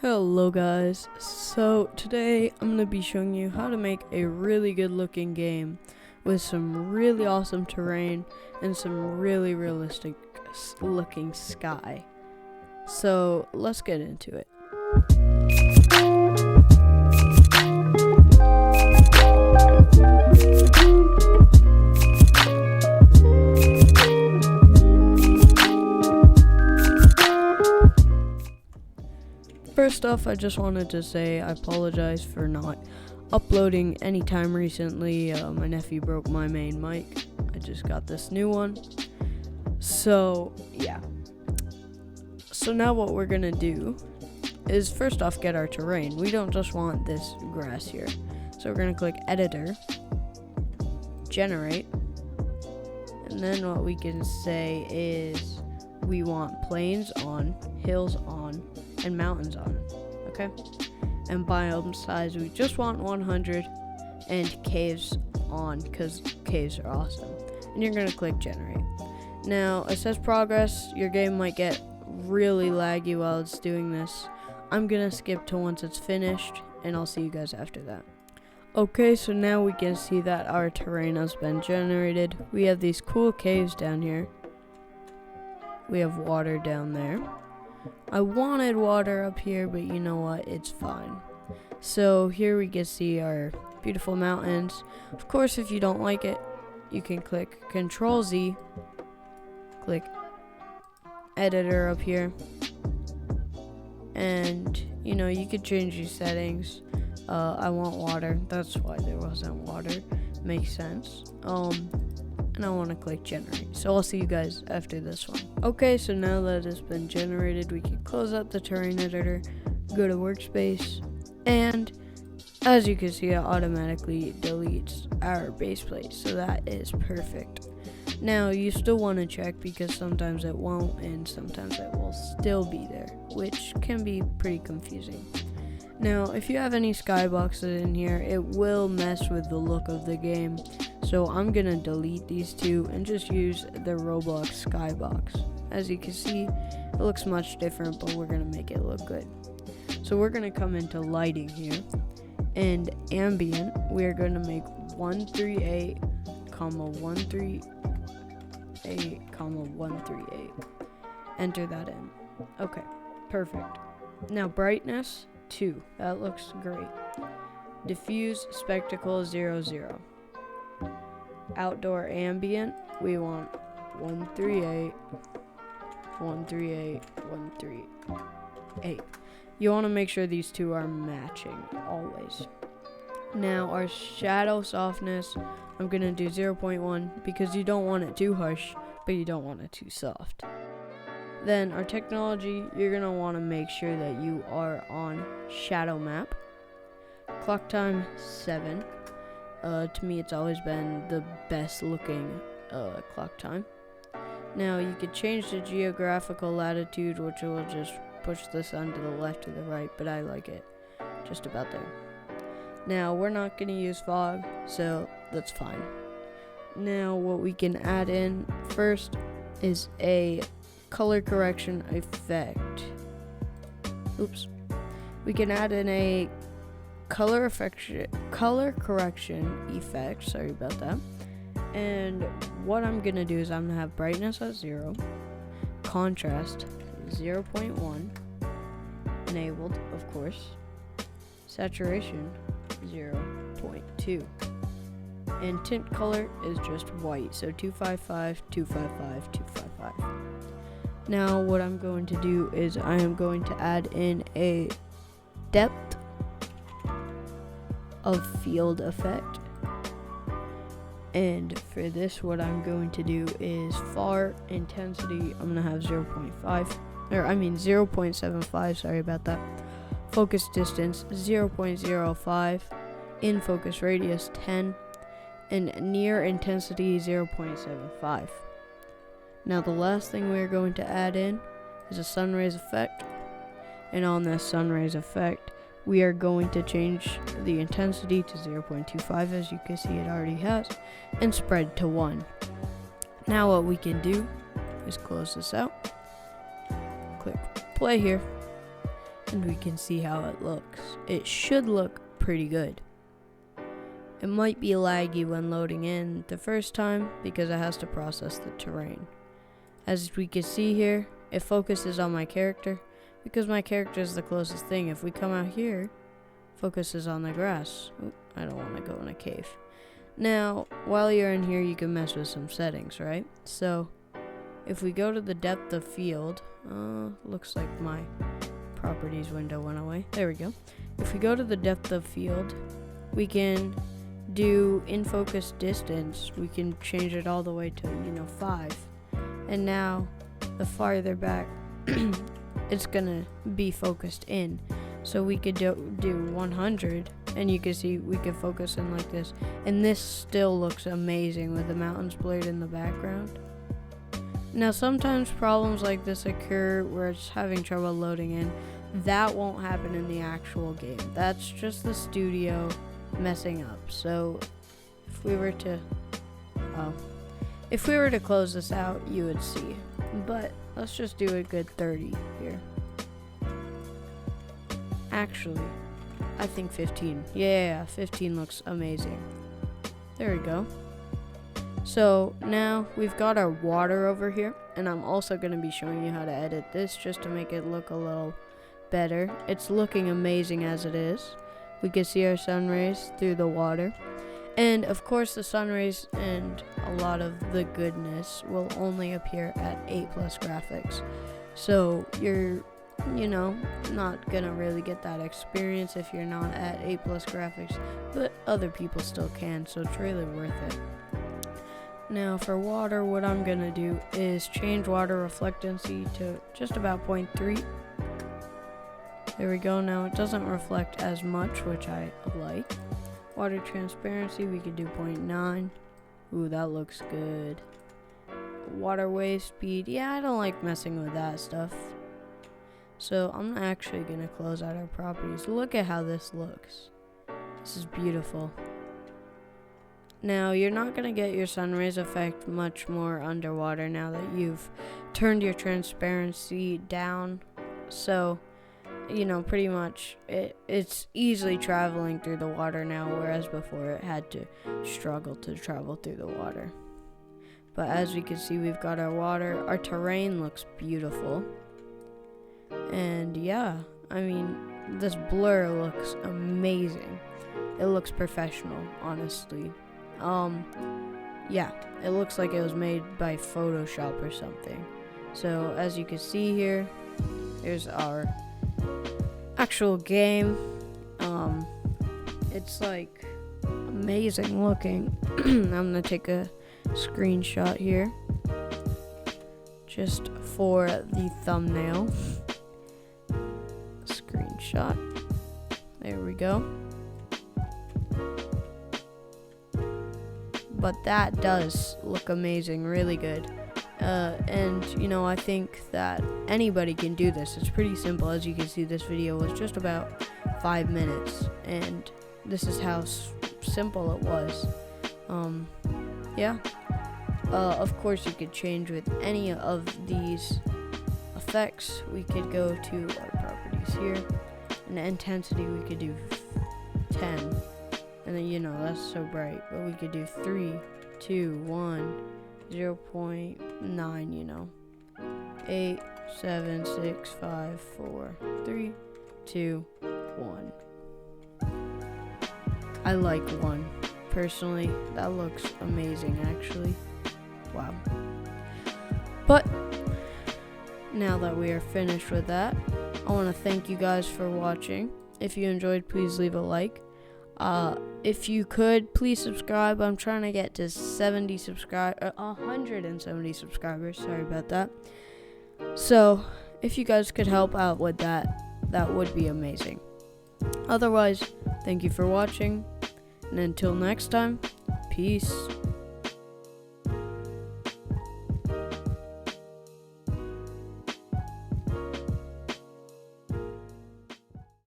Hello guys, so today I'm going to be showing you how to make a really good looking game with some really awesome terrain and some really realistic looking sky. So let's get into it. First off, I just wanted to say I apologize for not uploading any time recently. My nephew broke my main mic. I just got this new one. So, yeah. So now what we're going to do is first off get our terrain. We don't just want this grass here. So we're going to click Editor, Generate, and then what we can say is we want plains on, hills on, and mountains on, okay? And biome size, we just want 100, and caves on, because caves are awesome. And you're gonna click generate. Now, it says progress. Your game might get really laggy while it's doing this. I'm gonna skip to once it's finished, and I'll see you guys after that. Okay, so now we can see that our terrain has been generated. We have these cool caves down here. We have water down there. I wanted water up here, but you know what? It's fine. So here we can see our beautiful mountains. Of course, if you don't like it, you can click Control Z, click Editor up here, and you could change your settings. I want water. That's why there wasn't water. Makes sense. And I want to click generate. So I'll see you guys after this one. Okay, so now that it's been generated, we can close out the terrain editor, go to workspace, and as you can see, it automatically deletes our base plate. So that is perfect. Now you still want to check because sometimes it won't and sometimes it will still be there, which can be pretty confusing. Now, if you have any skyboxes in here, it will mess with the look of the game. So I'm gonna delete these two and just use the Roblox skybox. As you can see, it looks much different, but we're gonna make it look good. So we're gonna come into lighting here, and ambient, we're gonna make 138, 138, 138. Enter that in. Okay, perfect. Now brightness 2. That looks great. Diffuse spectacle 0, 0. Outdoor ambient, we want 138, 138, 138. You want to make sure these two are matching always. Now our shadow softness, I'm going to do 0.1 because you don't want it too harsh, but you don't want it too soft. Then our technology, you're going to want to make sure that you are on shadow map. Clock time 7. To me, it's always been the best looking clock time. Now, you could change the geographical latitude, which will just push the sun to the left or the right, but I like it just about there. Now, we're not going to use fog, so that's fine. Now, what we can add in first is a color correction effect. Oops. We can add in a color correction effect, sorry about that. And what I'm gonna do is I'm gonna have brightness at 0, contrast 0.1, enabled of course, saturation 0.2, and tint color is just white, so 255, 255, 255. Now what I'm going to do is I am going to add in a depth of field effect, and for this what I'm going to do is far intensity, I'm gonna have 0.75, sorry about that. Focus distance 0.05, in focus radius 10, and near intensity 0.75. Now the last thing we're going to add in is a sunrays effect, and on this sunrays effect we are going to change the intensity to 0.25, as you can see it already has, and spread to 1. Now what we can do is close this out, click play here, and we can see how it looks. It should look pretty good. It might be laggy when loading in the first time because it has to process the terrain. As we can see here, it focuses on my character because my character is the closest thing. If we come out here, focuses on the grass. Oop, I don't want to go in a cave. Now, while you're in here, you can mess with some settings, right? So, if we go to the depth of field, looks like my properties window went away. There we go. If we go to the depth of field, we can do in focus distance. We can change it all the way to 5. And now the farther back it's gonna be focused in. So we could do 100, and you can see we could focus in like this, and this still looks amazing with the mountains blurred in the background. Now sometimes problems like this occur where it's having trouble loading in. That won't happen in the actual game. That's just the studio messing up. So if we were to close this out, you would see. But let's just do a good 30 here. Actually, I think 15. Yeah, 15 looks amazing. There we go. So now we've got our water over here, and I'm also going to be showing you how to edit this just to make it look a little better. It's looking amazing as it is. We can see our sun rays through the water. And of course the sun rays and a lot of the goodness will only appear at 8+ graphics. So you're, not gonna really get that experience if you're not at 8+ graphics, but other people still can, so it's really worth it. Now for water, what I'm gonna do is change water reflectancy to just about 0.3. There we go. Now it doesn't reflect as much, which I like. Water transparency, we could do 0.9. Ooh, that looks good. Water wave speed, yeah, I don't like messing with that stuff. So I'm actually going to close out our properties. Look at how this looks. This is beautiful. Now, you're not going to get your sun rays effect much more underwater now that you've turned your transparency down. So, pretty much it's easily traveling through the water now, whereas before it had to struggle to travel through the water. But as we can see, we've got our water. Our terrain looks beautiful. And yeah, this blur looks amazing. It looks professional, honestly. Yeah, it looks like it was made by Photoshop or something. So as you can see here, here's our actual game. It's like amazing looking. I'm gonna take a screenshot here just for the thumbnail. Screenshot. There we go. But that does look amazing, really good. And I think that anybody can do this. It's pretty simple. As you can see, this video was just about 5 minutes, and this is how simple it was. Yeah. Of course, you could change with any of these effects. We could go to our properties here, and the intensity we could do 10, and then that's so bright, but we could do 3, 2, 1, 0.9, 8, 7, 6, 5, 4, 3, 2, 1. I like 1 personally. That looks amazing, actually. Wow. But now that we are finished with that, I want to thank you guys for watching. If you enjoyed, please leave a like. If you could, please subscribe. I'm trying to get to 170 subscribers. Sorry about that. So, if you guys could help out with that, that would be amazing. Otherwise, thank you for watching, and until next time, peace.